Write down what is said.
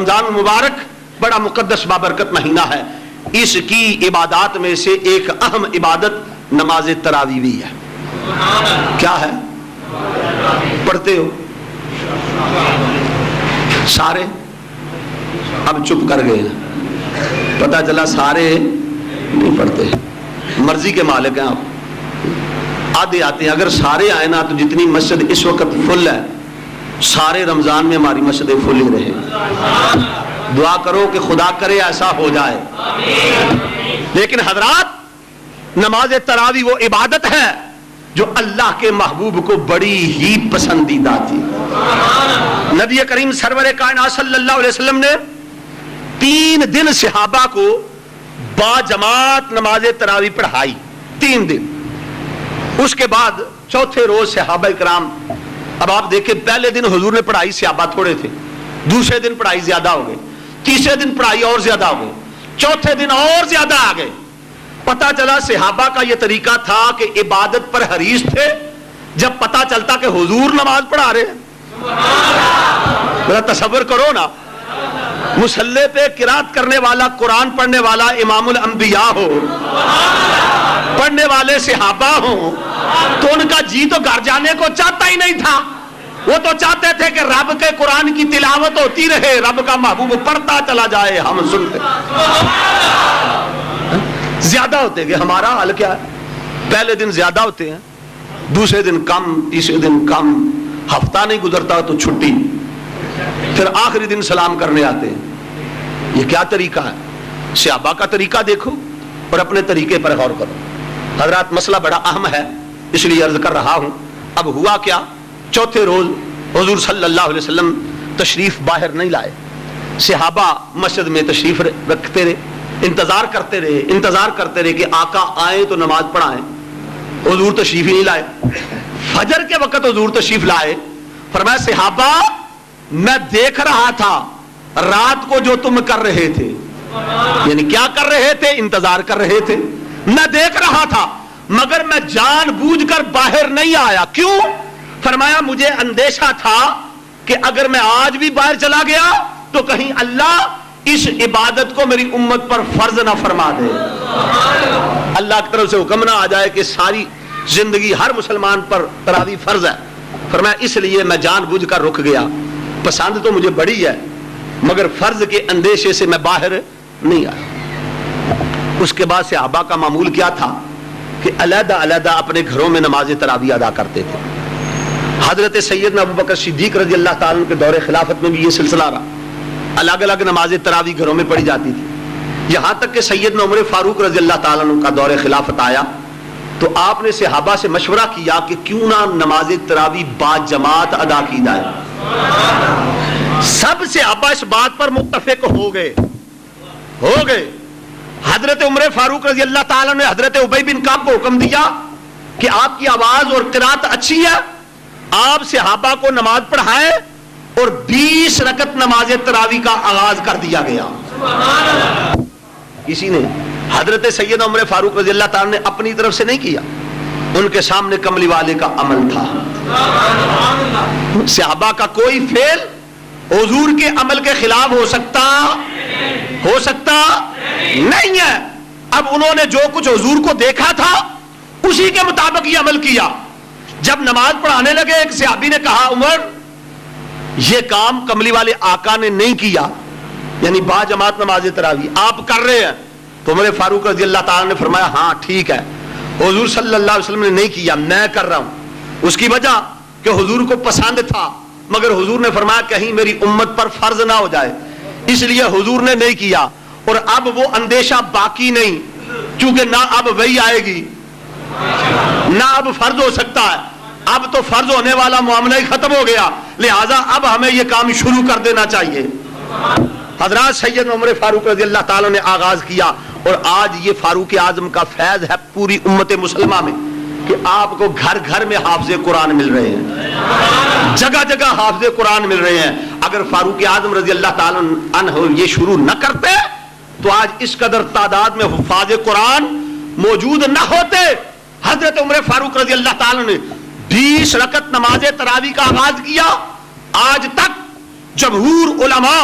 رمضان المبارک بڑا مقدس بابرکت مہینہ ہے، اس کی عبادات میں سے ایک اہم عبادت نماز تراویح بھی ہے۔ کیا ہے؟ پڑھتے ہو سارے؟ اب چپ کر گئے، پتہ چلا سارے نہیں پڑھتے، مرضی کے مالک ہیں آپ، آدھے آتے ہیں۔ اگر سارے آئے نا تو جتنی مسجد اس وقت فل ہے، سارے رمضان میں ہماری مسجدیں فل ہی رہے۔ دعا کرو کہ خدا کرے ایسا ہو جائے۔ لیکن حضرات، نماز تراویح وہ عبادت ہے جو اللہ کے محبوب کو بڑی ہی پسندیدہ تھی۔ نبی کریم سرور کائنات صلی اللہ علیہ وسلم نے 3 دن صحابہ کو با جماعت نماز تراویح پڑھائی، 3 دن۔ اس کے بعد چوتھے روز صحابہ کرام، اب آپ دیکھیں پہلے دن حضور نے پڑھائی، صحابہ تھوڑے تھے، دوسرے دن پڑھائی زیادہ ہو گئے، تیسرے دن پڑھائی اور زیادہ ہو گئے، چوتھے دن اور زیادہ آ گئے۔ پتہ چلا صحابہ کا یہ طریقہ تھا کہ عبادت پر حریص تھے، جب پتہ چلتا کہ حضور نماز پڑھا رہے ہیں۔ ذرا تصور کرو نا، مصلی پہ قرات کرنے والا، قرآن پڑھنے والا امام الانبیاء ہو، پڑھنے والے صحابہ ہوں، تو ان کا جی تو گھر جانے کو چاہتا ہی نہیں تھا۔ وہ تو چاہتے تھے کہ رب کے قرآن کی تلاوت ہوتی رہے، رب کا محبوب پڑھتا چلا جائے، ہم سنتے۔ زیادہ ہوتے کہ ہمارا حال کیا ہے؟ پہلے دن زیادہ ہوتے ہیں، دوسرے دن کم، تیسرے دن کم، ہفتہ نہیں گزرتا تو چھٹی، پھر آخری دن سلام کرنے آتے ہیں۔ یہ کیا طریقہ ہے؟ صحابہ کا طریقہ دیکھو اور اپنے طریقے پر غور کرو۔ حضرات، مسئلہ بڑا اہم ہے، اس لیے عرض کر رہا ہوں۔ اب ہوا کیا؟ چوتھے روز حضور صلی اللہ علیہ وسلم تشریف باہر نہیں لائے، صحابہ مسجد میں تشریف رکھتے رہے، انتظار کرتے رہے کہ آقا آئیں تو نماز پڑھائیں۔ حضور تشریف ہی نہیں لائے۔ فجر کے وقت حضور تشریف لائے، فرمایا صحابہ میں دیکھ رہا تھا رات کو جو تم کر رہے تھے، یعنی کیا کر رہے تھے؟ انتظار کر رہے تھے۔ میں دیکھ رہا تھا مگر میں جان بوجھ کر باہر نہیں آیا۔ کیوں؟ فرمایا مجھے اندیشہ تھا کہ اگر میں آج بھی باہر چلا گیا تو کہیں اللہ اس عبادت کو میری امت پر فرض نہ فرما دے، اللہ کی طرف سے حکم نہ آ جائے کہ ساری زندگی ہر مسلمان پر تراویح فرض ہے۔ فرمایا اس لیے میں جان بوجھ کر رک گیا، پسند تو مجھے بڑی ہے مگر فرض کے اندیشے سے میں باہر نہیں آیا۔ اس کے بعد صحابہ کا معمول کیا تھا کہ علیحدہ علیحدہ اپنے گھروں میں نماز تراویح ادا کرتے تھے۔ حضرت سیدنا ابوبکر صدیق رضی اللہ تعالیٰ عنہ کے دور خلافت میں بھی یہ سلسلہ رہا، الگ الگ نماز تراویح گھروں میں پڑھی جاتی تھی، یہاں تک کہ سیدنا عمر فاروق رضی اللہ تعالیٰ عنہ کا دور خلافت آیا تو آپ نے صحابہ سے مشورہ کیا کہ کیوں نہ نماز تراویح با جماعت ادا کی جائے۔ سب صحابہ اس بات پر متفق ہو گئے۔ حضرت عمر فاروق رضی اللہ تعالیٰ نے حضرت ابی بن کعب کو حکم دیا کہ آپ کی آواز اور قرات اچھی ہے، آپ صحابہ کو نماز پڑھائیں، اور 20 رکعت نماز تراویح کا آغاز کر دیا گیا۔ کسی نے، حضرت سیدنا عمر فاروق رضی اللہ تعالیٰ نے اپنی طرف سے نہیں کیا، ان کے سامنے کملی والے کا عمل تھا۔ صحابہ کا کوئی فعل حضور کے عمل کے خلاف ہو سکتا نہیں ہے۔ اب انہوں نے جو کچھ حضور کو دیکھا تھا اسی کے مطابق یہ عمل کیا۔ جب نماز پڑھانے لگے ایک صحابی نے کہا عمر یہ کام کملی والے آقا نے نہیں کیا، یعنی با جماعت نماز تراویح آپ کر رہے ہیں۔ تو عمر فاروق رضی اللہ تعالیٰ نے فرمایا ہاں ٹھیک ہے، حضور صلی اللہ علیہ وسلم نے نہیں کیا، میں کر رہا ہوں۔ اس کی وجہ کہ حضور کو پسند تھا مگر حضور نے فرمایا کہیں میری امت پر فرض نہ ہو جائے، اس لیے حضور نے نہیں کیا۔ اور اب وہ اندیشہ باقی نہیں، کیونکہ نہ اب وہی آئے گی نہ اب فرض ہو سکتا ہے، اب تو فرض ہونے والا معاملہ ہی ختم ہو گیا، لہٰذا اب ہمیں یہ کام شروع کر دینا چاہیے۔ حضرات، سیدنا عمر فاروق رضی اللہ تعالیٰ نے آغاز کیا، اور آج یہ فاروق اعظم کا فیض ہے پوری امت مسلمہ میں کہ آپ کو گھر گھر میں حافظ قرآن مل رہے ہیں، جگہ جگہ حافظ قرآن مل رہے ہیں۔ اگر فاروق اعظم رضی اللہ تعالیٰ عنہ یہ شروع نہ کرتے تو آج اس قدر تعداد میں حفاظ قرآن موجود نہ ہوتے۔ حضرت عمر فاروق رضی اللہ تعالیٰ نے 20 رکعت نماز تراویح کا آغاز کیا۔ آج تک جمہور علماء